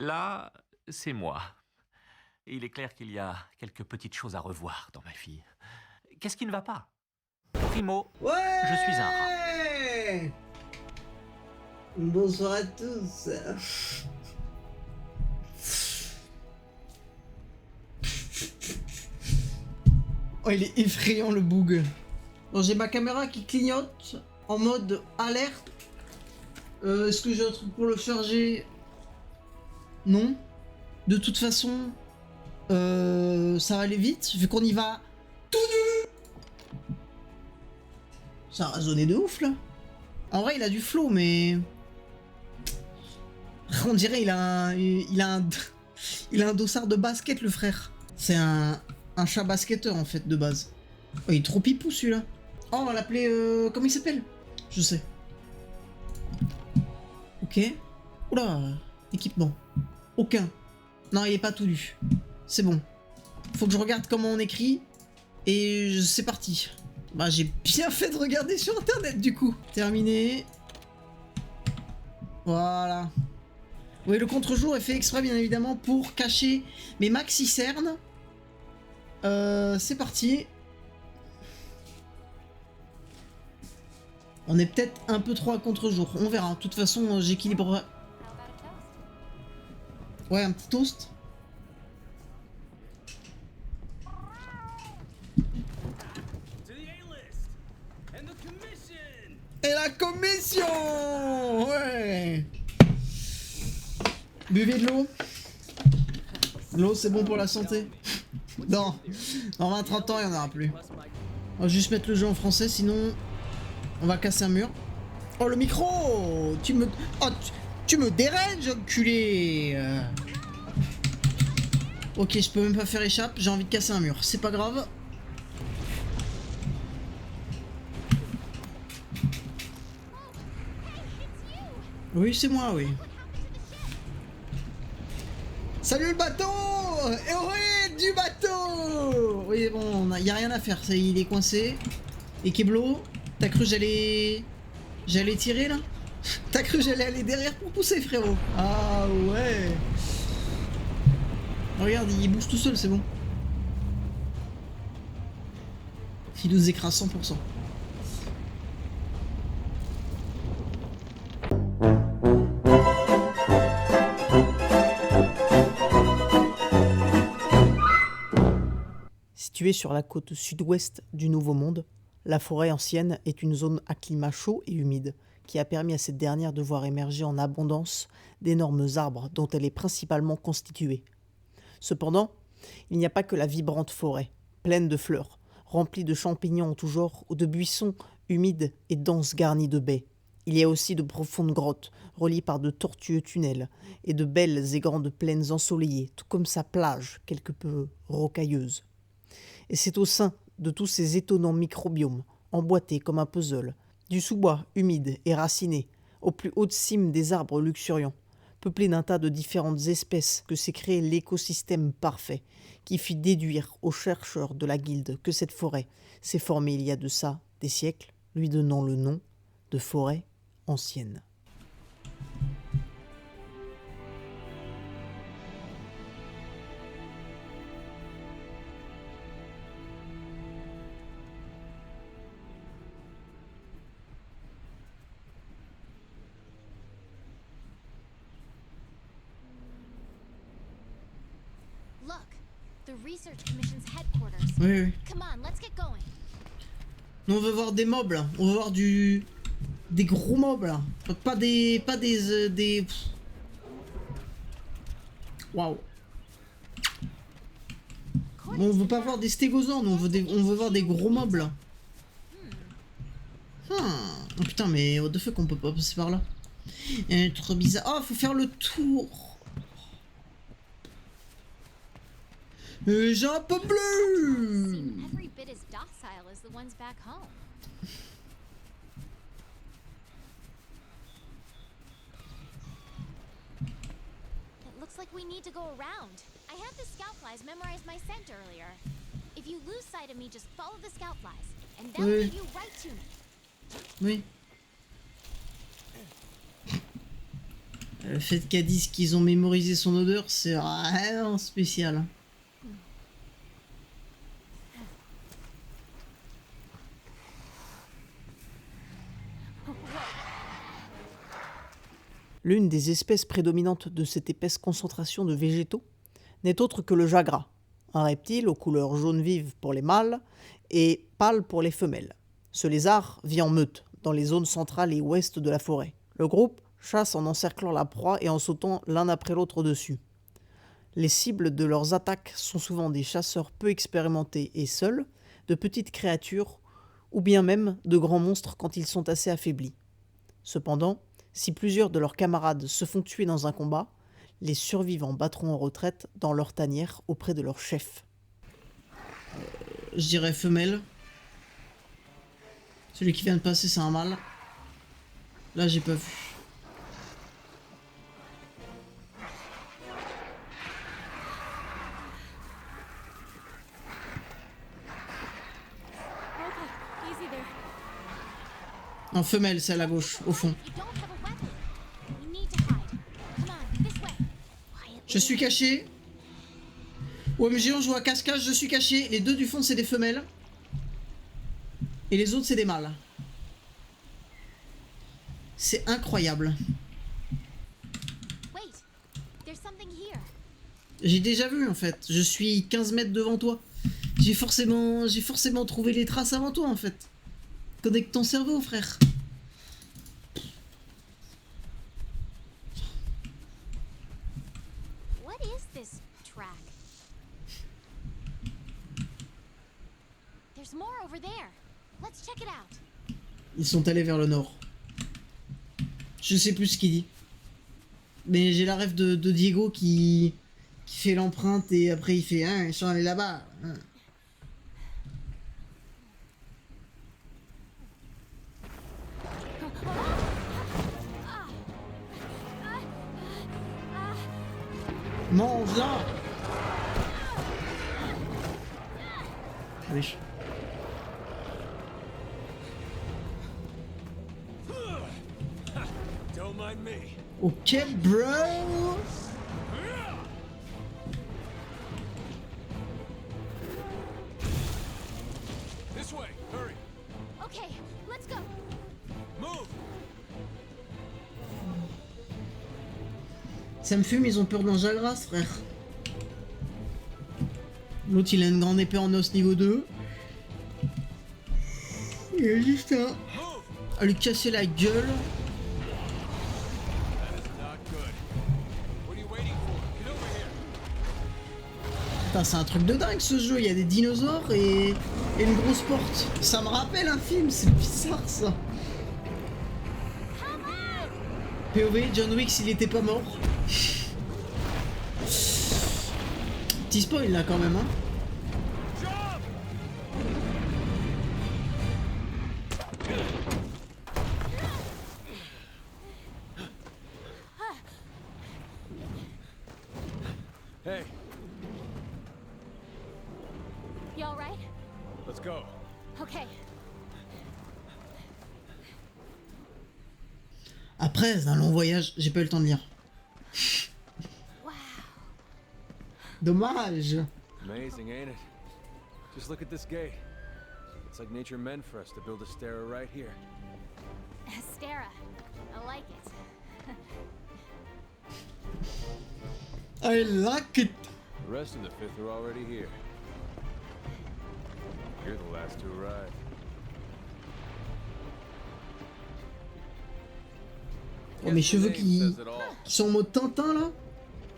Là, c'est moi. Et il est clair qu'il y a quelques petites choses à revoir dans ma fille. Qu'est-ce qui ne va pas? Primo, Ouais, je suis un rat. bonsoir à tous. Oh, il est effrayant le bug. Bon, j'ai ma caméra qui clignote en mode alerte. Est-ce que j'ai un truc pour le charger? Non. De toute façon, ça va aller vite vu qu'on y va tout nu. Ça a résonné de ouf là. En vrai, il a du flow, mais on dirait il a un dossard de basket, le frère. C'est un chat basketteur en fait de base. Oh, il est trop pipou celui-là. Oh, on va l'appeler. Comment il s'appelle? Je sais. Ok. Oula, équipement. Aucun. Non, il est pas tout nu. C'est bon. Faut que je regarde comment on écrit. Et c'est parti. Bah, j'ai bien fait de regarder sur internet du coup. Terminé. Voilà. Oui, le contre-jour est fait exprès, bien évidemment, pour cacher mes maxi cernes. C'est parti. On est peut-être un peu trop à contre-jour. On verra. De toute façon, j'équilibrerai. Ouais, un petit toast. Et la commission! Ouais! Buvez de l'eau. L'eau, c'est bon pour la santé. Non, dans 20-30 ans, il n'y en aura plus. On va juste mettre le jeu en français, sinon on va casser un mur. Oh, le micro! Tu me... Oh, tu me déranges, enculé! Ok, je peux même pas faire échappe, j'ai envie de casser un mur. C'est pas grave. Oui, c'est moi, oui. Salut le bateau! Et oui, du bateau! Oui, bon, y a rien à faire, il est coincé. Et Keblo, t'as cru j'allais tirer là? T'as cru j'allais aller derrière pour pousser, frérot? Ah ouais! Regarde, il bouge tout seul, c'est bon. Il nous écrase 100%. Située sur la côte sud-ouest du Nouveau Monde, la forêt ancienne est une zone à climat chaud et humide qui a permis à cette dernière de voir émerger en abondance d'énormes arbres dont elle est principalement constituée. Cependant, il n'y a pas que la vibrante forêt, pleine de fleurs, remplie de champignons en tout genre ou de buissons humides et denses garnis de baies. Il y a aussi de profondes grottes, reliées par de tortueux tunnels, et de belles et grandes plaines ensoleillées, tout comme sa plage, quelque peu rocailleuse. Et c'est au sein de tous ces étonnants microbiomes, emboîtés comme un puzzle, du sous-bois humide et raciné, aux plus hautes cimes des arbres luxuriants, peuplés d'un tas de différentes espèces, que s'est créé l'écosystème parfait, qui fit déduire aux chercheurs de la guilde que cette forêt s'est formée il y a de ça des siècles, lui donnant le nom de forêt ancienne. Oui, oui. Nous, on veut voir des mobs là. On veut voir des gros mobs là. Pas des waouh. On veut pas voir des stégosaures, on veut voir des gros mobs là. Oh putain, mais what the fuck, on peut pas passer par là. Trop bizarre. Oh, faut faire le tour. J'en peux plus. Looks like we need to go around. I had the scout flies memorize my scent earlier. If you lose sight of me, just follow the scout flies, and they'll lead you right to me. Oui. Le fait qu'elle dise qu'ils ont mémorisé son odeur, c'est vraiment spécial. L'une des espèces prédominantes de cette épaisse concentration de végétaux n'est autre que le jagras, un reptile aux couleurs jaune vive pour les mâles et pâle pour les femelles. Ce lézard vit en meute, dans les zones centrales et ouest de la forêt. Le groupe chasse en encerclant la proie et en sautant l'un après l'autre dessus. Les cibles de leurs attaques sont souvent des chasseurs peu expérimentés et seuls, de petites créatures, ou bien même de grands monstres quand ils sont assez affaiblis. Cependant, si plusieurs de leurs camarades se font tuer dans un combat, les survivants battront en retraite dans leur tanière auprès de leur chef. Je dirais femelle. Celui qui vient de passer, c'est un mâle. Là, j'ai pas vu. En femelle, c'est à la gauche, au fond. Je suis caché. OMG, on joue à cache-cache, je suis caché. Les deux du fond, c'est des femelles. Et les autres, c'est des mâles. C'est incroyable. J'ai déjà vu, en fait. Je suis 15 mètres devant toi. J'ai forcément trouvé les traces avant toi, en fait. Connecte ton cerveau, frère. What is this track? There's more over there. Let's check it out. Ils sont allés vers le nord. Je sais plus ce qu'il dit. Mais j'ai la rêve de Diego qui fait l'empreinte et après il fait ils sont allés là-bas. Mange-la. Allez. Ok, bro. This way, hurry. Okay, let's go. Move. Ça me fume, ils ont peur d'un jagras, frère. L'autre, il a une grande épée en os niveau 2. Il a juste à lui casser la gueule. Putain, c'est un truc de dingue ce jeu, il y a des dinosaures et une grosse porte. Ça me rappelle un film, c'est bizarre ça. POV, John Wick s'il était pas mort. Petit spoil là quand même, hein. Hey, You all right? let's go. Okay. Après, c'est un long voyage, j'ai pas eu le temps de lire. Wow. Dommage. Amazing, ain't it? Just look at this gate. It's like nature meant for us to build a stair right here. Astera. I like it. I like it. The rest of the fifth are already here. You're the last to arrive. Oh, mes cheveux qui sont en mode Tintin là.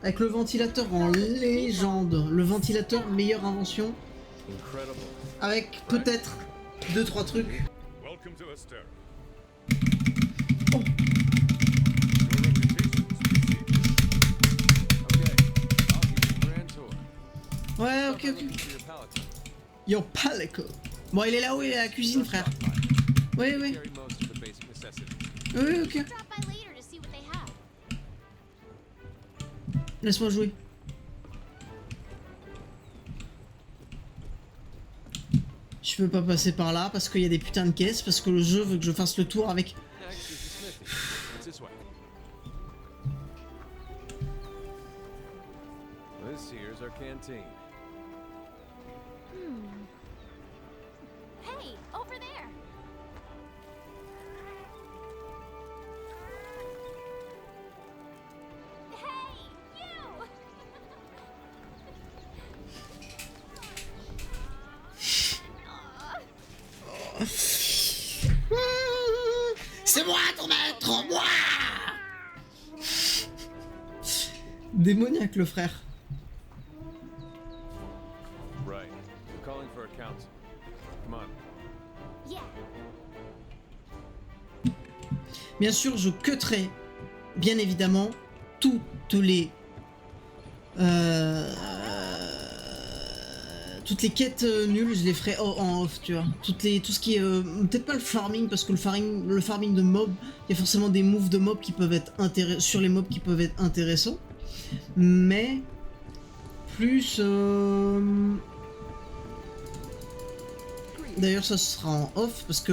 Avec le ventilateur en légende. Le ventilateur, meilleure invention. Incredible. Avec peut-être 2-3 trucs. Welcome to Astera. Oh. Okay, I'll give you a grand tour. Ouais, ok, ok. For your palate. Yo, paleco. Bon, il est là-haut, il est à la cuisine, frère. Oui, oui. Carry most of the basic necessities. Oui, ok. Drop by later to see what they have. Laisse-moi jouer. Je peux pas passer par là parce qu'il y a des putains de caisses, parce que le jeu veut que je fasse le tour avec... Next is the smithy. It's this way. This here's our canteen. Hey, over there! Hey, you! C'est moi ton maître, moi. Démoniaque le frère. Right. We're calling for a council. Come on. Yeah. Bien sûr, je cutterai, bien évidemment, toutes les quêtes nulles, je les ferai en off, tu vois. Tout ce qui est peut-être pas le farming, parce que le farming de mobs, il y a forcément des moves de mobs qui peuvent être sur les mobs qui peuvent être intéressants, mais plus d'ailleurs ça sera en off parce que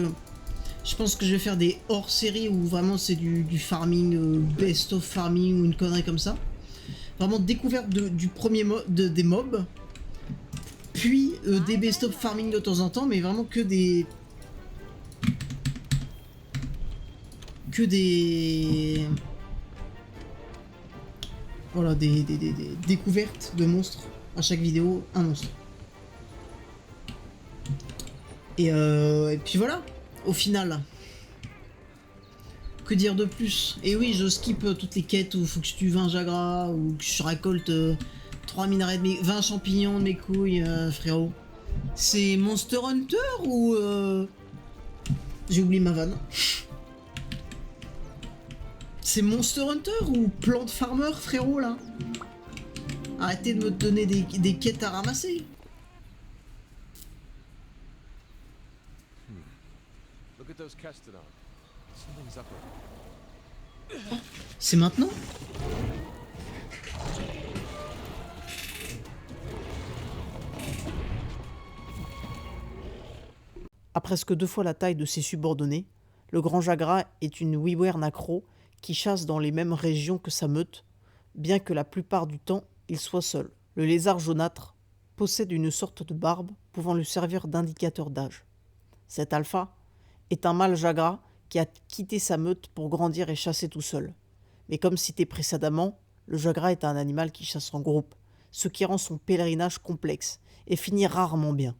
je pense que je vais faire des hors-série où vraiment c'est du farming, best of farming ou une connerie comme ça. Vraiment découverte du premier des mobs, puis des best of farming de temps en temps, mais vraiment que des voilà, des découvertes de monstres. À chaque vidéo, un monstre. Et puis voilà, au final. Que dire de plus? Et oui, je skip toutes les quêtes où il faut que je tue 20 jagras, ou que je récolte 3 minerais de 20 champignons de mes couilles, frérot. C'est Monster Hunter ou... J'ai oublié ma vanne. C'est Monster Hunter ou Plant Farmer, frérot, là? Arrêtez de me donner des quêtes à ramasser. Look at those Kestodon. Something's up with them. C'est maintenant? À presque 2 fois la taille de ses subordonnés, le grand Jagras est une wyvern accro qui chasse dans les mêmes régions que sa meute, bien que la plupart du temps il soit seul. Le lézard jaunâtre possède une sorte de barbe pouvant lui servir d'indicateur d'âge. Cet alpha est un mâle Jagras qui a quitté sa meute pour grandir et chasser tout seul. Mais comme cité précédemment, le Jagras est un animal qui chasse en groupe, ce qui rend son pèlerinage complexe et finit rarement bien.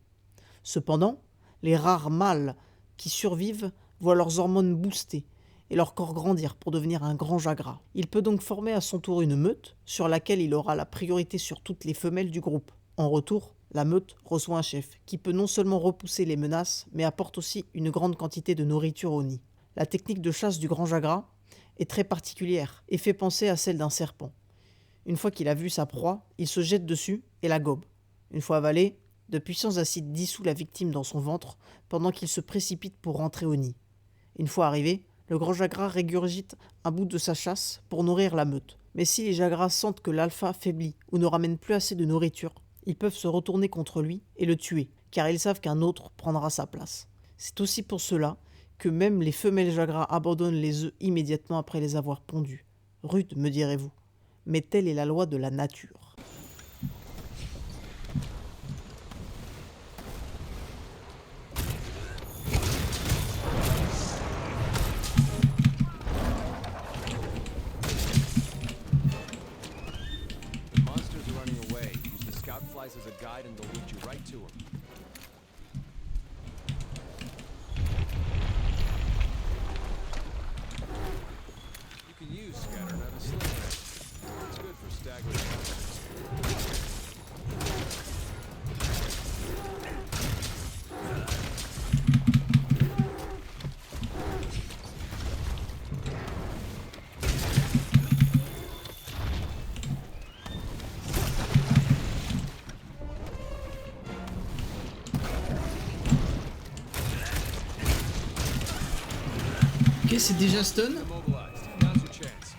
Cependant, les rares mâles qui survivent voient leurs hormones booster et leur corps grandir pour devenir un grand Jagras. Il peut donc former à son tour une meute sur laquelle il aura la priorité sur toutes les femelles du groupe. En retour, la meute reçoit un chef qui peut non seulement repousser les menaces, mais apporte aussi une grande quantité de nourriture au nid. La technique de chasse du grand Jagras est très particulière et fait penser à celle d'un serpent. Une fois qu'il a vu sa proie, il se jette dessus et la gobe. Une fois avalé, de puissants acides dissouent la victime dans son ventre pendant qu'il se précipite pour rentrer au nid. Une fois arrivé, le grand Jagras régurgite un bout de sa chasse pour nourrir la meute. Mais si les Jagras sentent que l'alpha faiblit ou ne ramène plus assez de nourriture, ils peuvent se retourner contre lui et le tuer, car ils savent qu'un autre prendra sa place. C'est aussi pour cela que même les femelles Jagras abandonnent les œufs immédiatement après les avoir pondus. Rude, me direz-vous, mais telle est la loi de la nature. The monsters are running away. Use the scout flies as a guide and they'll lead you right to them. You can use scatter and have a sling ray. It's good for staggering monsters. Ok, c'est déjà stun. Immobilized. Now's your chance.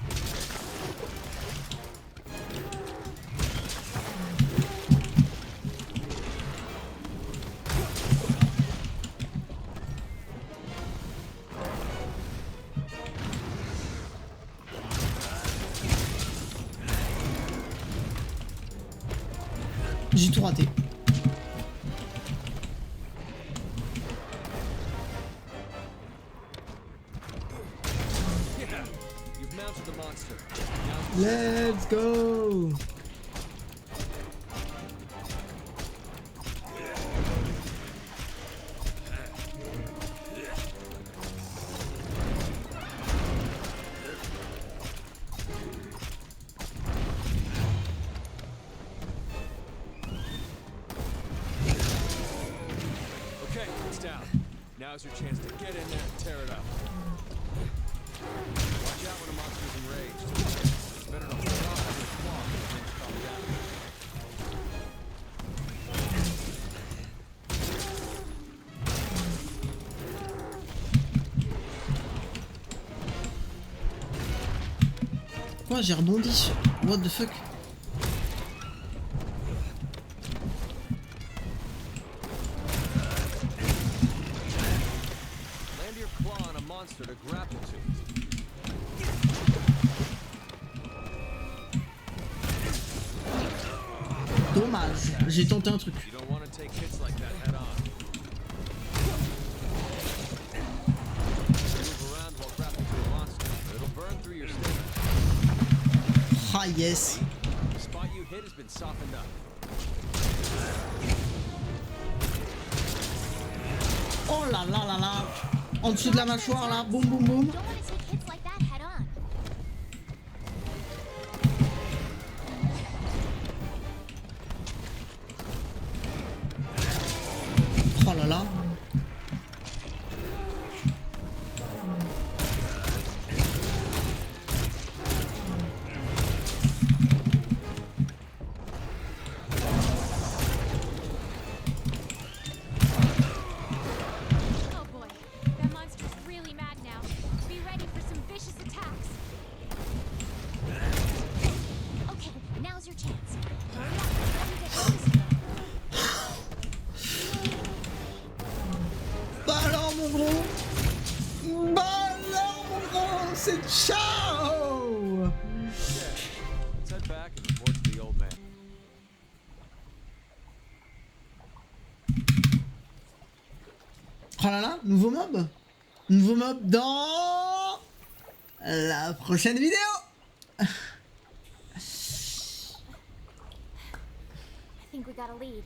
J'ai tout raté. Yeah, you've mounted the monster. Let's go. Okay, it's down. Now's your chance to get in there and tear it up. Watch out when a monster's enraged. It's better to hold on to your claw when things calm down. Quoi, j'ai rebondi sur... What the fuck? Land your claw on a monster to grapple to. Dommage, j'ai tenté un truc. You don't want to take hits like that head on. Move around while grappled to a monster. It'll burn through your stamina. Ah yes. The spot you hit has been softened up. Oh là là là là. En dessous de la mâchoire là, boum boum boum. Don't want to take hits like that head on. Oh là là. Oh boy, that monster's really mad now. Be ready for some vicious attacks. Okay, now's your chance. Hurry up, let me get close. Bah alors mon gros. Bah alors mon gros, c'est ciao. Let's head back and report to the old man. Oh là là, nouveau mob. Nouveau mob dans la prochaine vidéo. I think we got a lead.